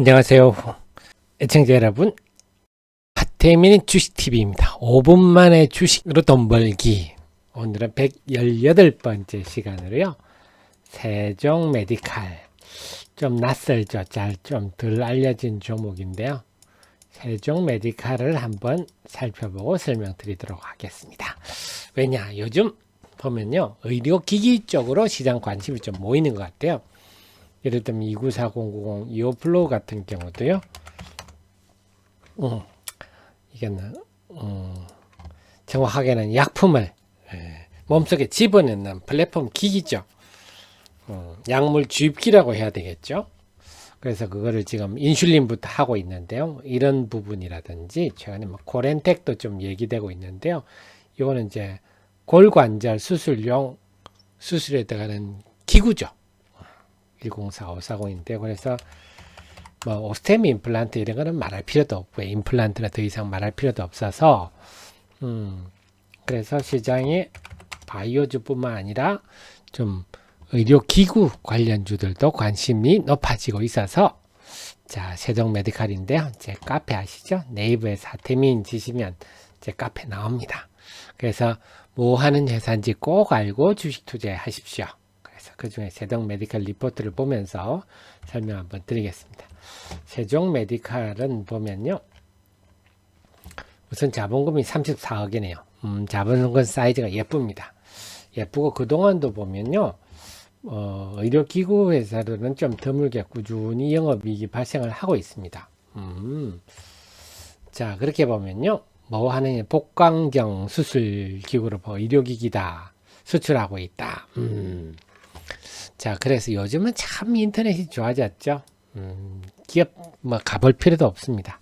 안녕하세요. 애청자 여러분. 하태민의 주식TV입니다. 5분 만에 주식으로 돈 벌기. 오늘은 118번째 시간으로요. 세종 메디칼. 좀 낯설죠. 좀 덜 알려진 종목인데요. 세종 메디칼을 한번 살펴보고 설명드리도록 하겠습니다. 왜냐? 요즘 보면요. 의료기기 쪽으로 시장 관심이 좀 모이는 것 같아요. 예를 들면 294090 이오플로우 같은 경우도요. 이게는 정확하게는 약품을 몸속에 집어넣는 플랫폼 기기죠. 약물 주입기라고 해야 되겠죠. 그래서 그거를 지금 인슐린부터 하고 있는데요. 이런 부분이라든지 최근에 코렌텍도 좀 얘기되고 있는데요. 이거는 이제 골관절 수술용 수술에 들어가는 기구죠. 104540인데 그래서 오스테미 임플란트 이런 거는 말할 필요도 없고 임플란트는 더 이상 말할 필요도 없어서 그래서 시장이 바이오주뿐만 아니라 좀 의료기구 관련주들도 관심이 높아지고 있어서 자 세종 메디칼인데요. 제 카페 아시죠? 네이버에서 하태민 치시면 제 카페 나옵니다. 그래서 뭐 하는 회사인지 꼭 알고 주식 투자하십시오. 그 중에 세종 메디칼 리포트를 보면서 설명 한번 드리겠습니다. 세종 메디칼은 보면요. 우선 자본금이 34억이네요. 자본금 사이즈가 예쁩니다. 예쁘고 그동안도 보면요. 의료기구 회사들은 좀 드물게 꾸준히 영업이익이 발생을 하고 있습니다. 자, 그렇게 보면요. 뭐 하느냐. 복강경 수술기구로 의료기기다. 수출하고 있다. 자, 그래서 요즘은 참 인터넷이 좋아졌죠. 기업 가볼 필요도 없습니다.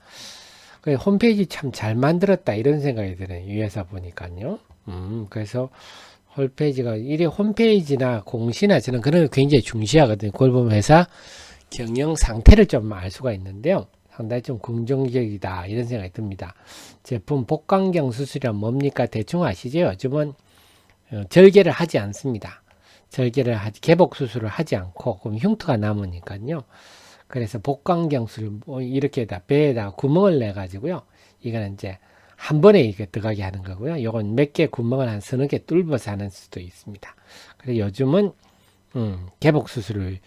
홈페이지 참 잘 만들었다 이런 생각이 드네요. 이 회사 보니까요. 그래서 홈페이지나 공시나 저는 그런 걸 굉장히 중시하거든요. 그걸 보면 회사 경영 상태를 좀 알 수가 있는데요. 상당히 좀 긍정적이다 이런 생각이 듭니다. 제품 복강경 수술이란 뭡니까? 대충 아시죠? 요즘은 절개를 하지 않습니다. 개복 수술을 하지 않고, 그럼 흉터가 남으니까요. 그래서 복강경술, 이렇게다, 배에다 구멍을 내가지고요. 이거는 이제 한 번에 이렇게 들어가게 하는 거고요. 요건 몇 개 구멍을 한 서너 개 뚫어서 하는 수도 있습니다. 그래서 요즘은, 개복 수술을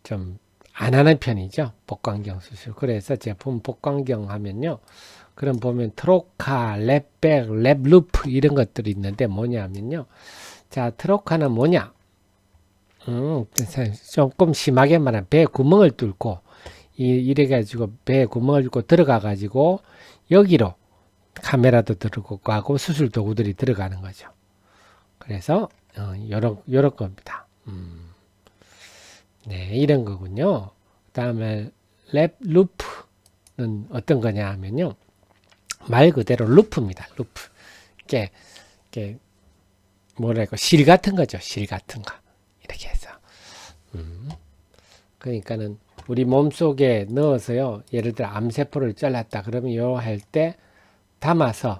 좀 안 하는 편이죠. 복강경 수술. 그래서 제품 복강경 하면요. 그럼 보면 트로카, 랩백, 랩루프 이런 것들이 있는데 뭐냐면요. 자, 트로카는 뭐냐? 조금 심하게 말하면 배 구멍을 뚫고 이래가지고 배 구멍을 뚫고 들어가가지고 여기로 카메라도 들어가고 수술 도구들이 들어가는 거죠. 그래서 요런 겁니다. 네, 이런 거군요. 그 다음에 랩 루프는 어떤 거냐 하면요. 말 그대로 루프입니다. 루프. 이게 뭐랄까 실 같은 거죠. 실 같은 거. 이렇게 해서. 그러니까는 우리 몸속에 넣어서요. 예를 들어 암세포를 잘랐다. 그러면 요 할 때 담아서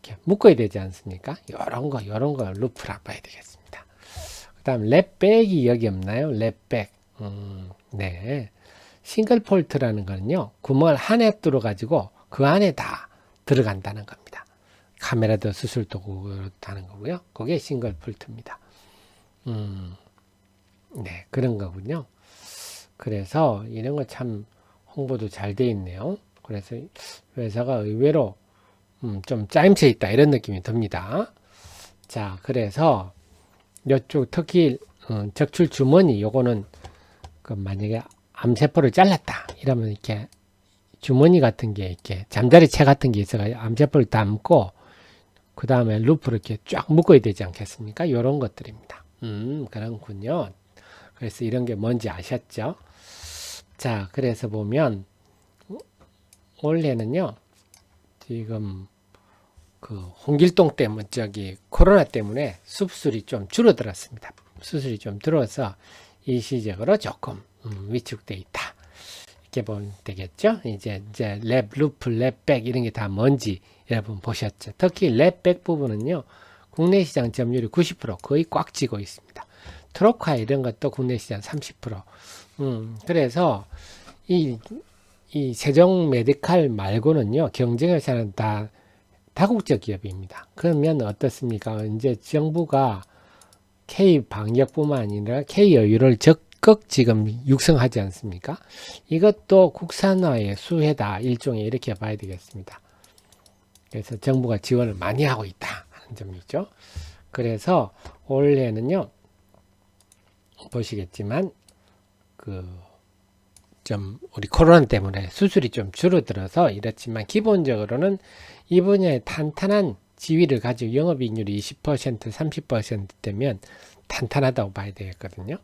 이렇게 묶어야 되지 않습니까? 요런 거 루프라고 봐야 되겠습니다. 그 다음 랩백이 여기 없나요? 랩백. 네. 싱글 폴트라는 거는요. 구멍을 하나 뚫어 가지고 그 안에 다 들어간다는 겁니다. 카메라도 수술 도구로 하는 거고요. 그게 싱글 폴트입니다. 네, 그런 거군요. 그래서 이런 거 참 홍보도 잘 돼 있네요. 그래서 회사가 의외로 좀 짜임새 있다 이런 느낌이 듭니다. 자, 그래서 이쪽 특히 적출 주머니 요거는 만약에 암세포를 잘랐다 이러면 이렇게 주머니 같은 게 이렇게 잠자리채 같은 게 있어서 암세포를 담고 그 다음에 루프를 이렇게 쫙 묶어야 되지 않겠습니까? 이런 것들입니다. 그렇군요. 그래서 이런 게 뭔지 아셨죠? 자, 그래서 보면 올해는요, 지금 홍길동 때문에 코로나 때문에 수술이 좀 줄어들었습니다. 수술이 좀 들어서 일시적으로 조금 위축돼 있다. 이렇게 보면 되겠죠? 이제 랩, 루프, 랩백 이런 게 다 뭔지 여러분 보셨죠? 특히 랩백 부분은요, 국내 시장 점유율이 90% 거의 꽉 쥐고 있습니다. 트로카 이런 것도 국내 시장 30%. 그래서 이 세종 메디칼 말고는요, 경쟁회사는 다 다국적 기업입니다. 그러면 어떻습니까? 이제 정부가 K 방역뿐만 아니라 K 여유를 적극 지금 육성하지 않습니까? 이것도 국산화의 수혜다. 일종의 이렇게 봐야 되겠습니다. 그래서 정부가 지원을 많이 하고 있다 하는 점이죠. 그래서 올해는요, 보시겠지만 우리 코로나 때문에 수술이 좀 줄어들어서 이렇지만 기본적으로는 이 분야에 탄탄한 지위를 가지고 영업이익률이 20%, 30% 되면 탄탄하다고 봐야 되겠거든요.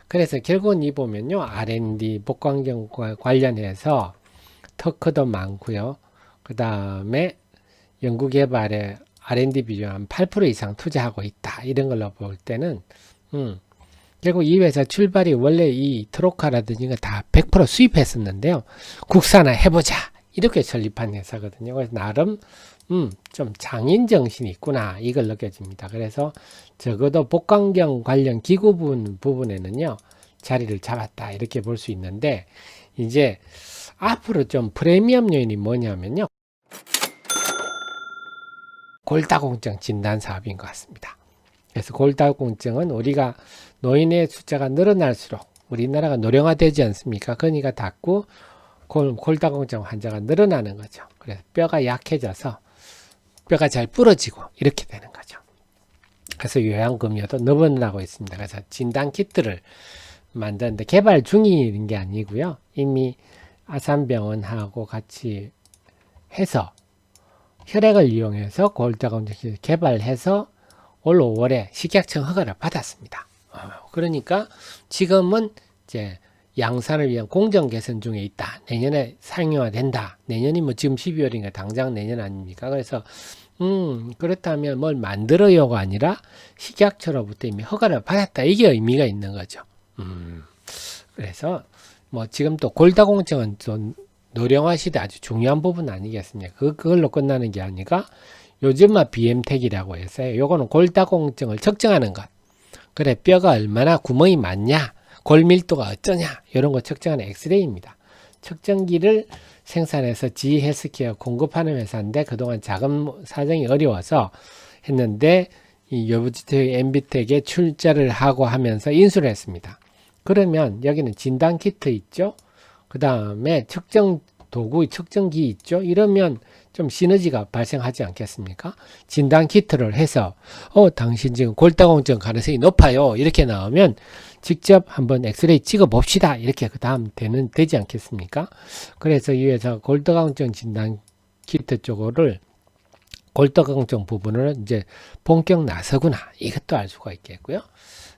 그래서 결국은 이 보면요, R&D, 복강경과 관련해서 특허도 많고요. 그 다음에 연구개발에 R&D 비중 한 8% 이상 투자하고 있다. 이런 걸로 볼 때는 결국 이 회사 출발이 원래 이 트로카라든지 다 100% 수입했었는데요. 국산화 해보자. 이렇게 설립한 회사거든요. 그래서 나름 좀 장인 정신이 있구나. 이걸 느껴집니다. 그래서 적어도 복강경 관련 기구 부분에는요. 자리를 잡았다. 이렇게 볼 수 있는데 이제 앞으로 좀 프리미엄 요인이 뭐냐면요. 골다공증 진단 사업인 것 같습니다. 그래서 골다공증은 우리가 노인의 숫자가 늘어날수록 우리나라가 노령화되지 않습니까? 그러니까 자꾸 골다공증 환자가 늘어나는 거죠. 그래서 뼈가 약해져서 뼈가 잘 부러지고 이렇게 되는 거죠. 그래서 요양금요도 늘어나고 있습니다. 그래서 진단키트를 만드는데 개발 중인 게 아니고요. 이미 아산병원하고 같이 해서 혈액을 이용해서 골다공증 개발해서 올 5월에 식약청 허가를 받았습니다. 그러니까 지금은 이제 양산을 위한 공정 개선 중에 있다. 내년에 사용료가 된다. 내년이 뭐 지금 12월인가 당장 내년 아닙니까? 그래서 그렇다면 뭘 만들어요가 아니라 식약처로부터 이미 허가를 받았다. 이게 의미가 있는 거죠. 그래서 뭐 지금 또 골다공증은 좀 노령화 시대 아주 중요한 부분 아니겠습니까? 그걸로 끝나는 게 아니라 요즘은 BM택이라고 해서요. 요거는 골다공증을 측정하는 것. 그래, 뼈가 얼마나 구멍이 많냐, 골밀도가 어쩌냐, 이런 거 측정하는 엑스레이입니다. 측정기를 생산해서 지헬스케어 공급하는 회사인데 그동안 자금 사정이 어려워서 했는데 이 요브지텍, 엠비텍에 출자를 하고 하면서 인수를 했습니다. 그러면 여기는 진단 키트 있죠? 그 다음에 측정 도구, 측정기 있죠? 이러면 좀 시너지가 발생하지 않겠습니까? 진단 키트를 해서 당신 지금 골다공증 가능성이 높아요. 이렇게 나오면 직접 한번 엑스레이 찍어 봅시다. 이렇게 그 다음 되지 않겠습니까? 그래서 이 회사 골다공증 진단 키트 쪽을 골다공증 부분을 이제 본격 나서구나. 이것도 알 수가 있겠고요.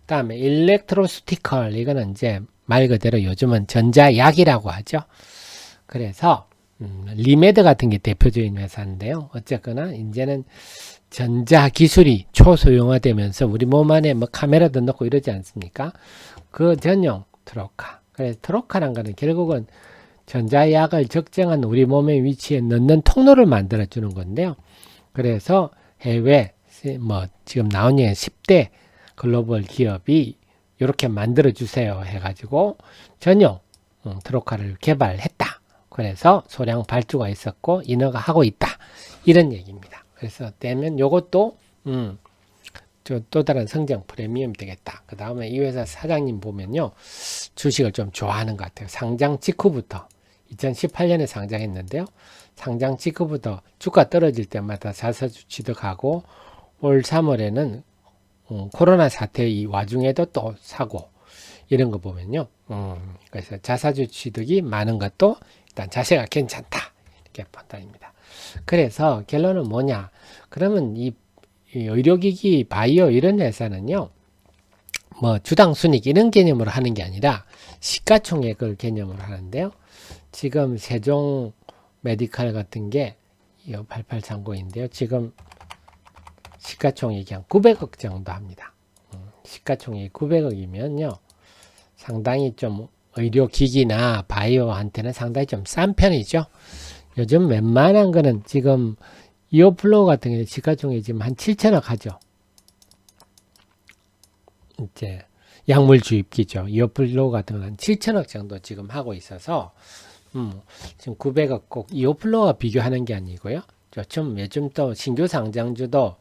다음에 일렉트로스티컬, 이거는 이제 말 그대로 요즘은 전자약이라고 하죠. 그래서 리메드 같은 게 대표적인 회사인데요. 어쨌거나 이제는 전자 기술이 초소형화되면서 우리 몸 안에 뭐 카메라도 넣고 이러지 않습니까? 그 전용 트로카. 그래서 트로카란 거는 결국은 전자약을 적정한 우리 몸의 위치에 넣는 통로를 만들어 주는 건데요. 그래서 해외 뭐 지금 나온 예 10대 글로벌 기업이 이렇게 만들어 주세요 해가지고 전용 트로카를 개발했다. 그래서 소량 발주가 있었고 인허가 하고 있다. 이런 얘기입니다. 그래서 되면 요것도 또 다른 성장 프리미엄 되겠다. 그 다음에 이 회사 사장님 보면요. 주식을 좀 좋아하는 것 같아요. 상장 직후부터 2018년에 상장했는데요. 상장 직후부터 주가 떨어질 때마다 자사주 취득하고 올 3월에는 코로나 사태 이 와중에도 또 사고 이런 거 보면요. 그래서 자사주 취득이 많은 것도 일단 자세가 괜찮다. 이렇게 판단입니다. 그래서 결론은 뭐냐? 그러면 이 의료기기, 바이오 이런 회사는요. 뭐 주당 순익 이런 개념으로 하는 게 아니라 시가총액을 개념으로 하는데요. 지금 세종 메디칼 같은 게 8830인데요. 지금 시가총액이 한 900억 정도 합니다. 시가총액이 900억이면요. 상당히 좀 의료기기나 바이오한테는 상당히 좀 싼 편이죠. 요즘 웬만한 거는 지금 이오플로우 같은 게 시가총액이 지금 한 7천억 하죠. 이제 약물 주입기죠. 이오플로 같은 건 한 7천억 정도 지금 하고 있어서 지금 900억 꼭 이오플로와 비교하는 게 아니고요. 요즘 또 신규 상장주도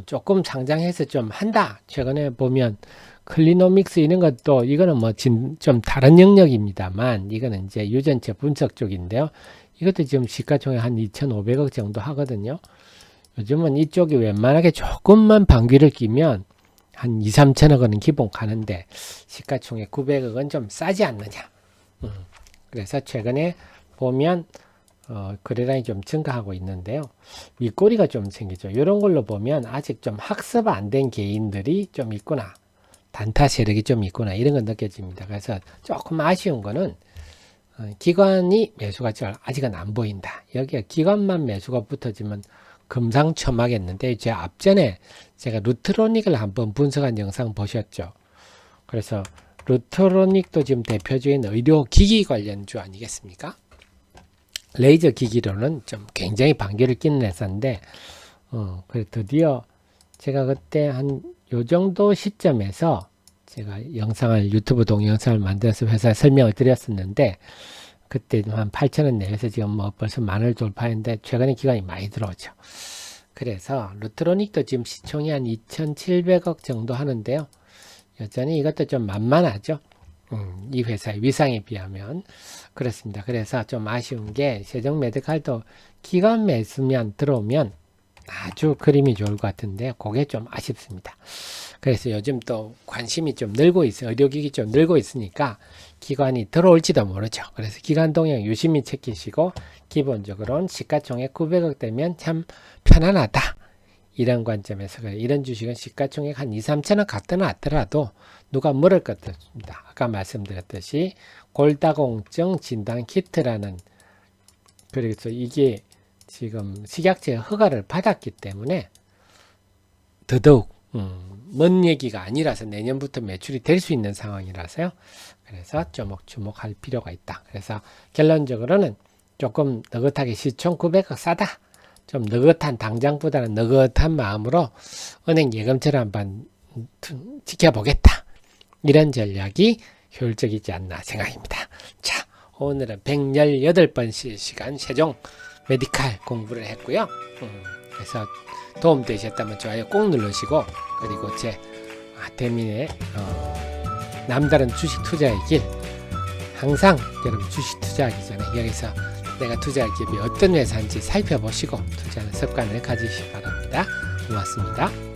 조금 상장해서 좀 한다. 최근에 보면 클리노믹스 이런 것도 이거는 뭐 좀 다른 영역입니다만 이거는 이제 유전체 분석 쪽인데요. 이것도 지금 시가총액 한 2,500억 정도 하거든요. 요즘은 이쪽이 웬만하게 조금만 방귀를 끼면 한 2, 3천억 원은 기본 가는데 시가총액 900억은 좀 싸지 않느냐. 그래서 최근에 보면 거래량이 좀 증가하고 있는데요. 윗꼬리가 좀 생기죠. 이런 걸로 보면 아직 좀 학습 안 된 개인들이 좀 있구나. 단타 세력이 좀 있구나. 이런 건 느껴집니다. 그래서 조금 아쉬운 거는 기관이 매수가 아직은 안 보인다. 여기에 기관만 매수가 붙어지면 금상첨화겠는데 제 앞전에 제가 루트로닉을 한번 분석한 영상 보셨죠. 그래서 루트로닉도 지금 대표적인 의료기기 관련주 아니겠습니까? 레이저 기기로는 좀 굉장히 반기를 끼는 회사인데 그래 드디어 제가 그때 한 요 정도 시점에서 제가 유튜브 동영상을 만들어서 회사에 설명을 드렸었는데 그때 한 8,000원 내에서 지금 뭐 벌써 만을 돌파했는데 최근에 기간이 많이 들어오죠. 그래서 루트로닉도 지금 시총이 한 2,700억 정도 하는데요. 여전히 이것도 좀 만만하죠. 이 회사의 위상에 비하면 그렇습니다. 그래서 좀 아쉬운 게 세종메디칼도 기관 매수면 들어오면 아주 그림이 좋을 것 같은데 그게 좀 아쉽습니다. 그래서 요즘 또 관심이 좀 늘고 있어요. 의료기기 좀 늘고 있으니까 기관이 들어올지도 모르죠. 그래서 기관 동향 유심히 챙기시고 기본적으로는 시가총액 900억 되면 참 편안하다. 이런 관점에서 그래. 이런 주식은 시가총액 한 2, 3천원 갖다 놨더라도 누가 물을 것 같습니다. 아까 말씀드렸듯이 골다공증 진단 키트라는 그래서 이게 지금 식약처 허가를 받았기 때문에 더더욱 먼 얘기가 아니라서 내년부터 매출이 될 수 있는 상황이라서요. 그래서 주목할 필요가 있다. 그래서 결론적으로는 조금 느긋하게 시총 900억 싸다. 좀 느긋한 당장보다는 느긋한 마음으로 은행 예금처럼 한번 지켜보겠다. 이런 전략이 효율적이지 않나 생각입니다. 자, 오늘은 118번 시간 세종 메디칼 공부를 했고요. 그래서 도움되셨다면 좋아요 꼭 누르시고 그리고 제 대민의 남다른 주식 투자의 길 항상 여러분 주식 투자하기 전에 여기서 내가 투자할 기업이 어떤 회사인지 살펴보시고 투자하는 습관을 가지시기 바랍니다. 고맙습니다.